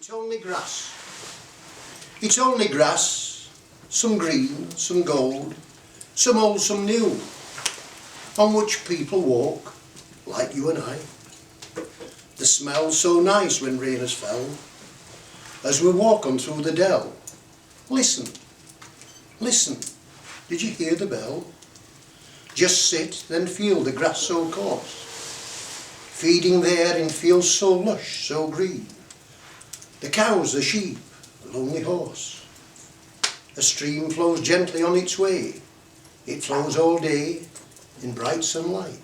It's only grass. It's only grass, some green, some gold, some old, some new, on which people walk, like you and I. The smell's so nice when rain has fell, as we walk on through the dell. Listen, listen, did you hear the bell? Just sit, then feel the grass so coarse, feeding there in fields so lush, so green. The cows, the sheep, the lonely horse. A stream flows gently on its way. It flows all day in bright sunlight,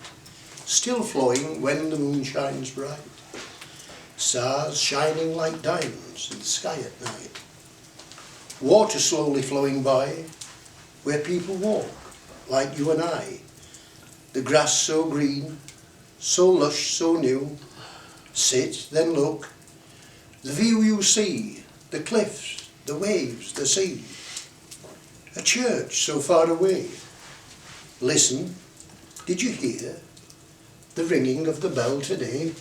still flowing when the moon shines bright. Stars shining like diamonds in the sky at night. Water slowly flowing by, where people walk, like you and I. The grass so green, so lush, so new. Sit, then look. The view you see, the cliffs, the waves, the sea. A church so far away. Listen, did you hear the ringing of the bell today?